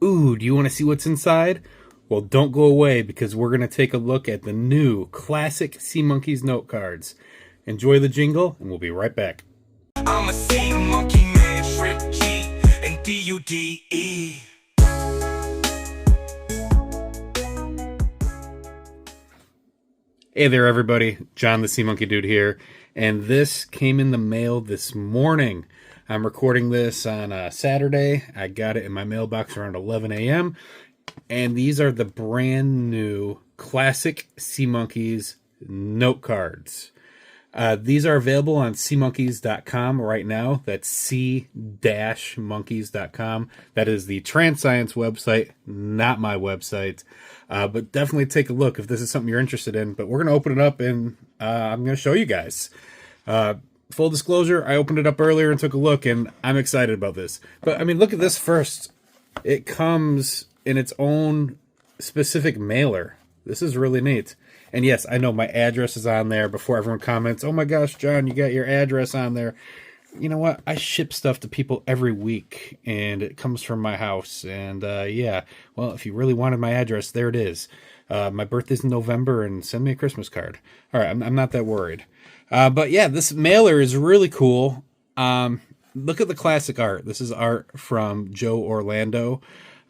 Ooh, do you want to see what's inside? Well, don't go away because we're going to take a look at the new classic Sea Monkeys note cards. Enjoy the jingle, and we'll be right back. I'm a sea monkey man, Trip G and D-U-D-E. Hey there, everybody. John the Sea Monkey Dude here, and this came in the mail this morning. I'm recording this on Saturday. I got it in my mailbox around 11 a.m., and these are the brand new classic Sea Monkeys note cards. These are available on seamonkeys.com right now. That's c-monkeys.com. That is the Transcience website, not my website. But definitely take a look if this is something you're interested in. But we're going to open it up and I'm going to show you guys. Full disclosure, I opened it up earlier and took a look, and I'm excited about this. But, I mean, look at this first. It comes in its own specific mailer. This is really neat. And yes, I know my address is on there before everyone comments, oh my gosh, John, you got your address on there. You know what? I ship stuff to people every week, and it comes from my house. And yeah, well, if you really wanted my address, there it is. My birthday's in November, and send me a Christmas card. All right, I'm not that worried. But yeah, this mailer is really cool. Look at the classic art. This is art from Joe Orlando.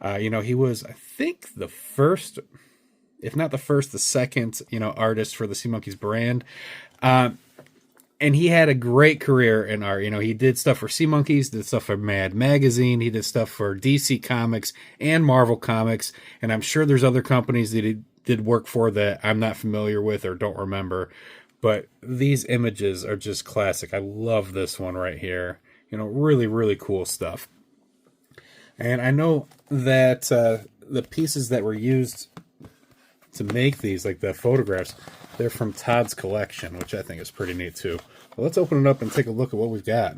He was, I think, the first, if not the first, the second, artist for the Sea Monkeys brand. And he had a great career in art. He did stuff for Sea Monkeys, did stuff for Mad Magazine. He did stuff for DC Comics and Marvel Comics. And I'm sure there's other companies that he did work for that I'm not familiar with or don't remember. But these images are just classic. I love this one right here. Really, really cool stuff. And I know that the pieces that were used to make these, like the photographs, they're from Todd's collection, which I think is pretty neat too. Well, let's open it up and take a look at what we've got.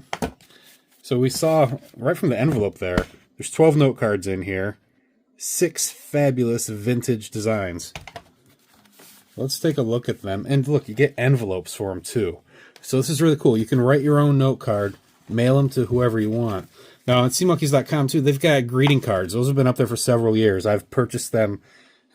So we saw right from the envelope there's 12 note cards in here, 6 fabulous vintage designs. Let's take a look at them. And look, you get envelopes for them too. So this is really cool. You can write your own note card, mail them to whoever you want. Now on seamonkeys.com too, they've got greeting cards. Those have been up there for several years. I've purchased them,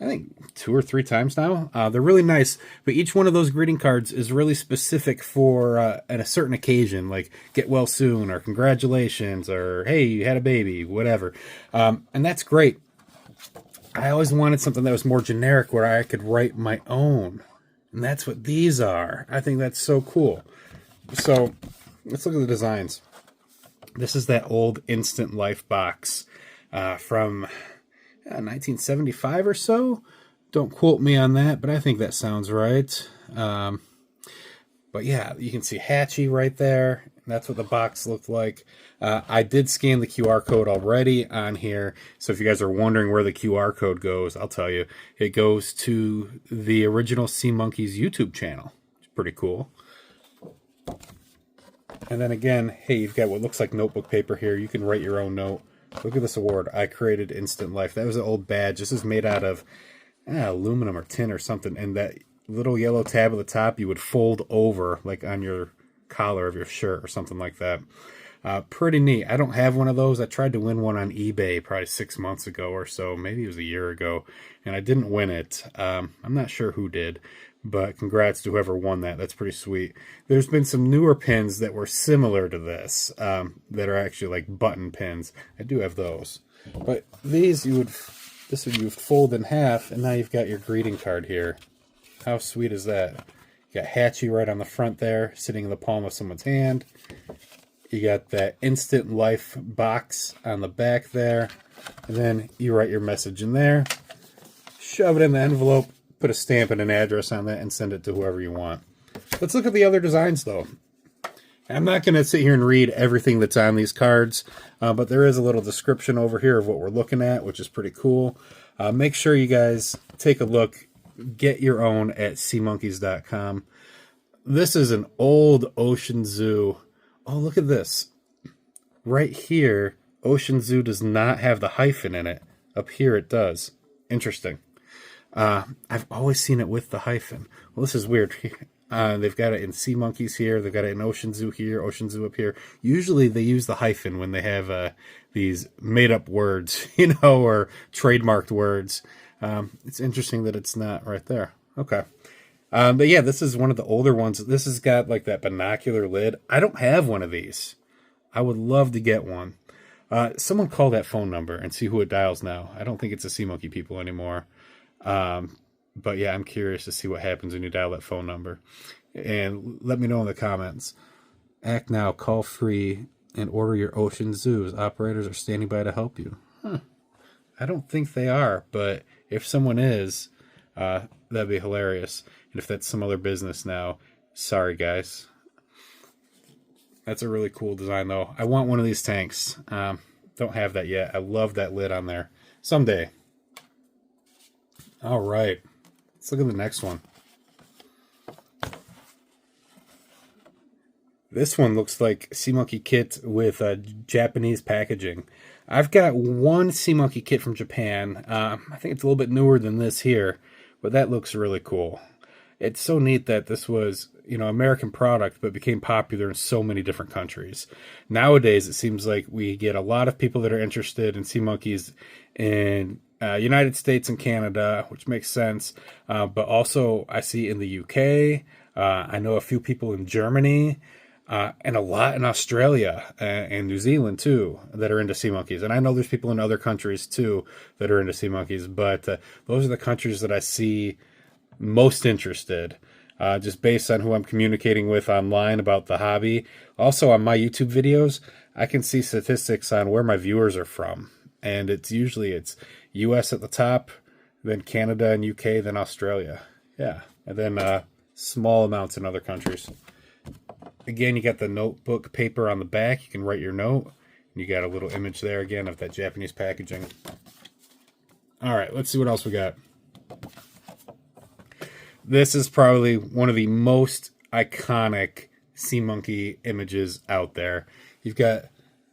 I think, 2 or 3 times now. They're really nice, but each one of those greeting cards is really specific for a certain occasion, like get well soon, or congratulations, or hey, you had a baby, whatever. And that's great. I always wanted something that was more generic where I could write my own. And that's what these are. I think that's so cool. So let's look at the designs. This is that old Instant Life box from 1975 or so. Don't quote me on that, but I think that sounds right. But yeah, you can see Hatchie right there. That's what the box looked like. I did scan the QR code already on here. So if you guys are wondering where the QR code goes, I'll tell you. It goes to the original Sea Monkeys YouTube channel. It's pretty cool. And then again, hey, you've got what looks like notebook paper here. You can write your own note. Look at this award. I created Instant Life. That was an old badge. This is made out of aluminum or tin or something. And that little yellow tab at the top, you would fold over like on your collar of your shirt or something like that. Pretty neat. I don't have one of those. I tried to win one on eBay probably 6 months ago or so. Maybe it was a year ago. And I didn't win it. I'm not sure who did. But congrats to whoever won that. That's pretty sweet. There's been some newer pins that were similar to this, that are actually like button pins. I do have those. But these you would fold in half, and now you've got your greeting card here. How sweet is that? You got Hatchie right on the front there, sitting in the palm of someone's hand. You got that Instant Life box on the back there. And then you write your message in there, shove it in the envelope, put a stamp and an address on that, and send it to whoever you want. Let's look at the other designs, though. I'm not going to sit here and read everything that's on these cards, but there is a little description over here of what we're looking at, which is pretty cool. Make sure you guys take a look. Get your own at seamonkeys.com. This is an old Ocean Zoo. Oh, look at this. Right here, Ocean Zoo does not have the hyphen in it. Up here it does. Interesting. I've always seen it with the hyphen. Well, this is weird. They've got it in Sea Monkeys here. They've got it in Ocean Zoo here, Ocean Zoo up here. Usually they use the hyphen when they have these made-up words, or trademarked words. It's interesting that it's not right there. Okay. But yeah, this is one of the older ones. This has got like that binocular lid. I don't have one of these. I would love to get one. Someone call that phone number and see who it dials now. I don't think it's the Sea Monkey people anymore. But yeah, I'm curious to see what happens when you dial that phone number. And let me know in the comments. Act now, call free, and order your Ocean Zoos. Operators are standing by to help you. I don't think they are, but if someone is, that'd be hilarious. And if that's some other business now, sorry guys. That's a really cool design though. I want one of these tanks. Don't have that yet. I love that lid on there. Someday. All right. Let's look at the next one. This one looks like Sea Monkey kit with Japanese packaging. I've got one Sea Monkey kit from Japan. I think it's a little bit newer than this here, but that looks really cool. It's so neat that this was, American product, but became popular in so many different countries. Nowadays, it seems like we get a lot of people that are interested in Sea Monkeys in United States and Canada, which makes sense. But also, I see in the UK. I know a few people in Germany. And a lot in Australia and New Zealand, too, that are into Sea Monkeys. And I know there's people in other countries, too, that are into Sea Monkeys. But those are the countries that I see most interested, just based on who I'm communicating with online about the hobby. Also, on my YouTube videos, I can see statistics on where my viewers are from. And it's U.S. at the top, then Canada and UK, then Australia. Yeah. And then small amounts in other countries. Again, you got the notebook paper on the back. You can write your note. You got a little image there again of that Japanese packaging. All right, let's see what else we got. This is probably one of the most iconic Sea Monkey images out there. You've got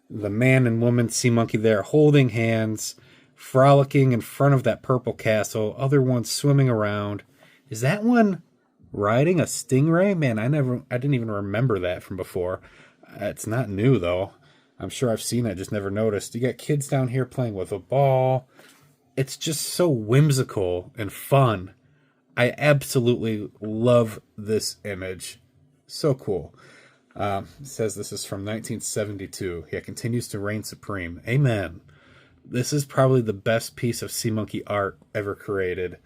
the man and woman Sea Monkey there holding hands, frolicking in front of that purple castle. Other ones swimming around. Is that one riding a stingray? Man, I didn't even remember that from before. It's not new though. I'm sure I've seen it, just never noticed. You got kids down here playing with a ball. It's just so whimsical and fun. I absolutely love this image. So cool. It says this is from 1972. Yeah, continues to reign supreme. Amen. This is probably the best piece of Sea Monkey art ever created.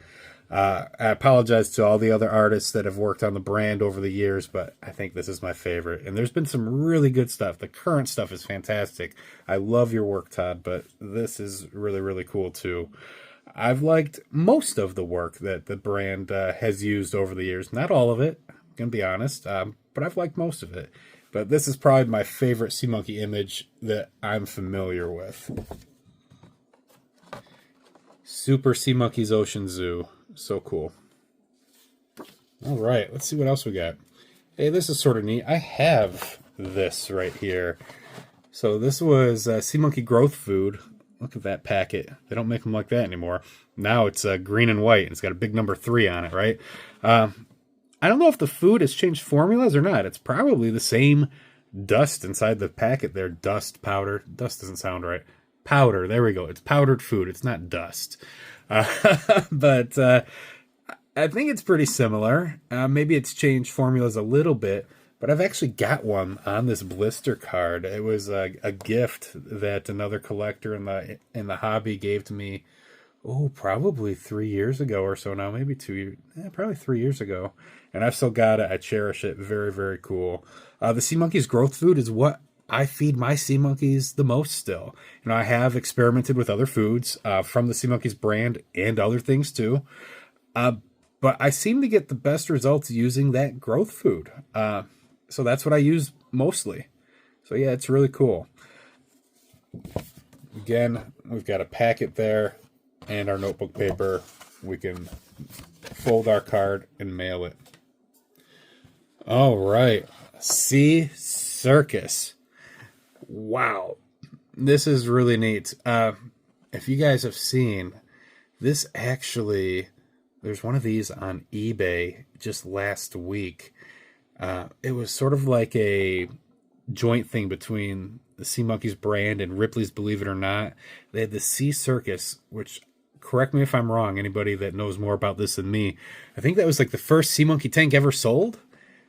I apologize to all the other artists that have worked on the brand over the years, but I think this is my favorite. And there's been some really good stuff. The current stuff is fantastic. I love your work, Todd, but this is really, really cool too. I've liked most of the work that the brand has used over the years. Not all of it, I'm going to be honest, but I've liked most of it. But this is probably my favorite Sea Monkey image that I'm familiar with. Super Sea Monkeys Ocean Zoo. So cool. All right, let's see what else we got. Hey, this is sort of neat. I have this right here. So this was Sea Monkey growth food. Look at that packet. They don't make them like that anymore. Now it's green and white. It's got a big number 3 on it, right? I don't know if the food has changed formulas or not. It's probably the same dust inside the packet there. Dust, powder. Dust doesn't sound right. Powder. There we go. It's powdered food. It's not dust. But I think it's pretty similar. Maybe it's changed formulas a little bit, but I've actually got one on this blister card. It was a gift that another collector in the hobby gave to me. Oh, probably 3 years ago or so now. Maybe 2 years. Probably 3 years ago. And I've still got it. I cherish it. Very, very cool. The Sea Monkeys growth food is what I feed my Sea Monkeys the most still. I have experimented with other foods from the Sea Monkeys brand and other things too. But I seem to get the best results using that growth food. So that's what I use mostly. So yeah, it's really cool. Again, we've got a packet there and our notebook paper. We can fold our card and mail it. All right. Sea Circus. Wow. This is really neat. If you guys have seen, this actually There's one of these on eBay just last week. It was sort of like a joint thing between the Sea Monkeys brand and Ripley's Believe It or Not. They had the Sea Circus, which, correct me if I'm wrong, anybody that knows more about this than me, I think that was like the first Sea Monkey tank ever sold.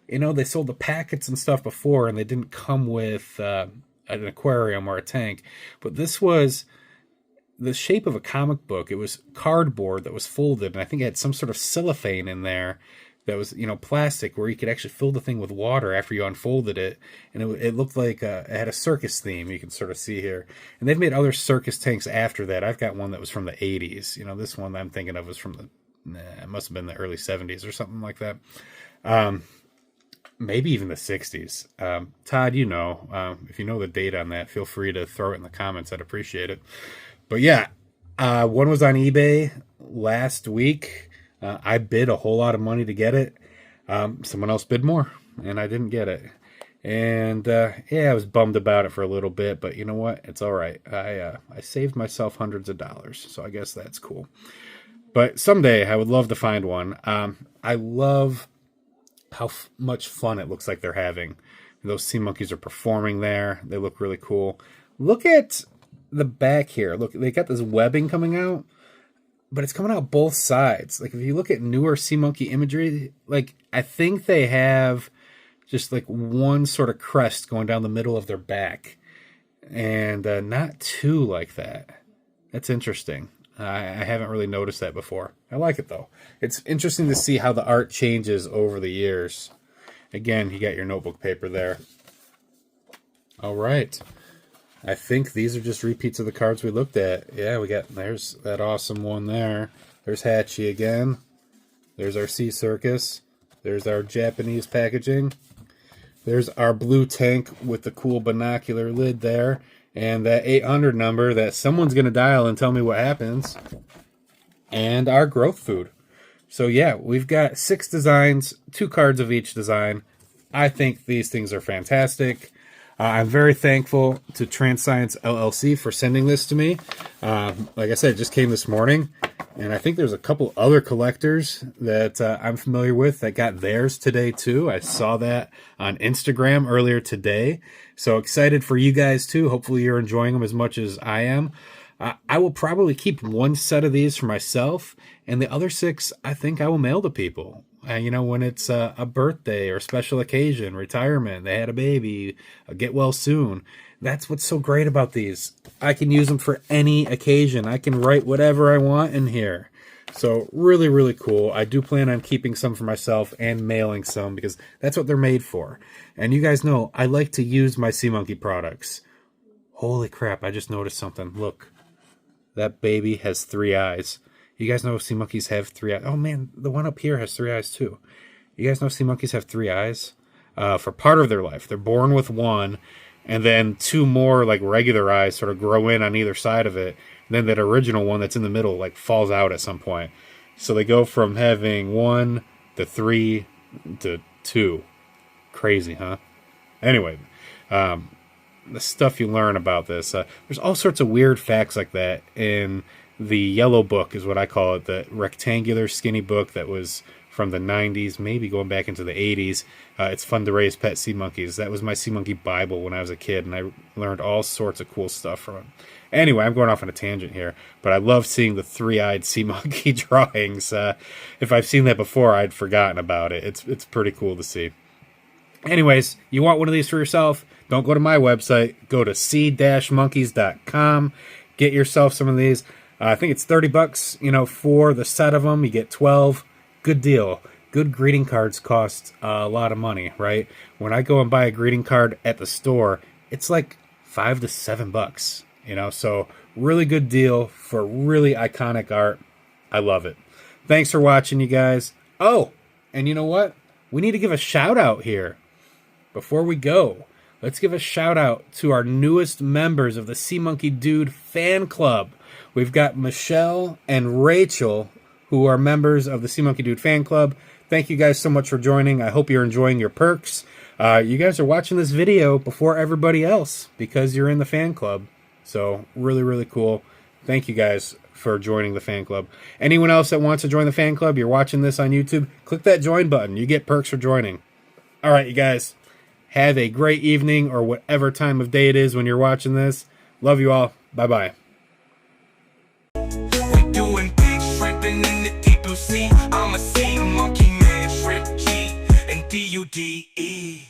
You know, they sold the packets and stuff before, and they didn't come with an aquarium or a tank. But this was the shape of a comic book. It was cardboard that was folded, and I think it had some sort of cellophane in there that was, you know, plastic, where you could actually fill the thing with water after you unfolded it. And it looked like it had a circus theme, you can sort of see here. And they've made other circus tanks after that. I've got one that was from the 80s. You know, this one I'm thinking of was from it must have been the early 70s or something like that. Maybe even the 60s. Todd, you know, if you know the date on that, feel free to throw it in the comments. I'd appreciate it. But yeah, one was on eBay last week. I bid a whole lot of money to get it. Someone else bid more, and I didn't get it. And yeah, I was bummed about it for a little bit, but you know what? It's all right. I saved myself hundreds of dollars, so I guess that's cool. But someday I would love to find one. I love how much fun it looks like they're having. Those sea monkeys are performing there. They look really cool. Look at the back here. Look, they got this webbing coming out, but it's coming out both sides. Like if you look at newer sea monkey imagery, like I think they have just like one sort of crest going down the middle of their back, and not two like that. That's interesting. I haven't really noticed that before. I like it, though. It's interesting to see how the art changes over the years. Again, you got your notebook paper there. All right. I think these are just repeats of the cards we looked at. Yeah, there's that awesome one there. There's Hatchie again. There's our Sea Circus. There's our Japanese packaging. There's our blue tank with the cool binocular lid there. And that 800 number that someone's going to dial and tell me what happens. And our growth food. So yeah, we've got 6 designs, 2 cards of each design. I think these things are fantastic. I'm very thankful to Transcience LLC for sending this to me. Like I said, it just came this morning. And I think there's a couple other collectors that I'm familiar with that got theirs today too. I saw that on Instagram earlier today. So excited for you guys too. Hopefully you're enjoying them as much as I am. I will probably keep one set of these for myself, and the other 6 I think I will mail to people. You know, when it's a birthday or special occasion, retirement, they had a baby, get well soon. That's what's so great about these. I can use them for any occasion. I can write whatever I want in here. So really, really cool. I do plan on keeping some for myself and mailing some because that's what they're made for. And you guys know I like to use my Sea Monkey products. Holy crap, I just noticed something. Look, that baby has 3 eyes. You guys know sea monkeys have 3 eyes. Oh man, the one up here has 3 eyes too. You guys know sea monkeys have 3 eyes? For part of their life. They're born with 1, and then 2 more like regular eyes sort of grow in on either side of it. And then that original one that's in the middle like falls out at some point. So they go from having 1 to 3 to 2. Crazy, huh? Anyway, the stuff you learn about this. There's all sorts of weird facts like that in the yellow book is what I call it, the rectangular skinny book that was from the 90s, maybe going back into the 80s. It's Fun to Raise Pet Sea Monkeys. That was my Sea Monkey Bible when I was a kid, and I learned all sorts of cool stuff from it. Anyway, I'm going off on a tangent here, but I love seeing the 3-eyed sea monkey drawings. If I've seen that before, I'd forgotten about it. It's pretty cool to see. Anyways, you want one of these for yourself? Don't go to my website. Go to sea-monkeys.com. Get yourself some of these. I think it's $30, you know, for the set of them. You get 12. Good deal. Good greeting cards cost a lot of money, right? When I go and buy a greeting card at the store, it's like $5 to $7, you know, so really good deal for really iconic art. I love it. Thanks for watching, you guys. Oh, and you know what? We need to give a shout out here before we go. Let's give a shout out to our newest members of the Sea Monkey Dude fan club. We've got Michelle and Rachel, who are members of the Sea Monkey Dude fan club. Thank you guys so much for joining. I hope you're enjoying your perks. You guys are watching this video before everybody else because you're in the fan club. So really, really cool. Thank you guys for joining the fan club. Anyone else that wants to join the fan club, you're watching this on YouTube, click that join button. You get perks for joining. All right, you guys, have a great evening or whatever time of day it is when you're watching this. Love you all. Bye-bye. We doing big shrimping in the deep blue sea. I'm a sea monkey man, shrimp G and D-U-D-E.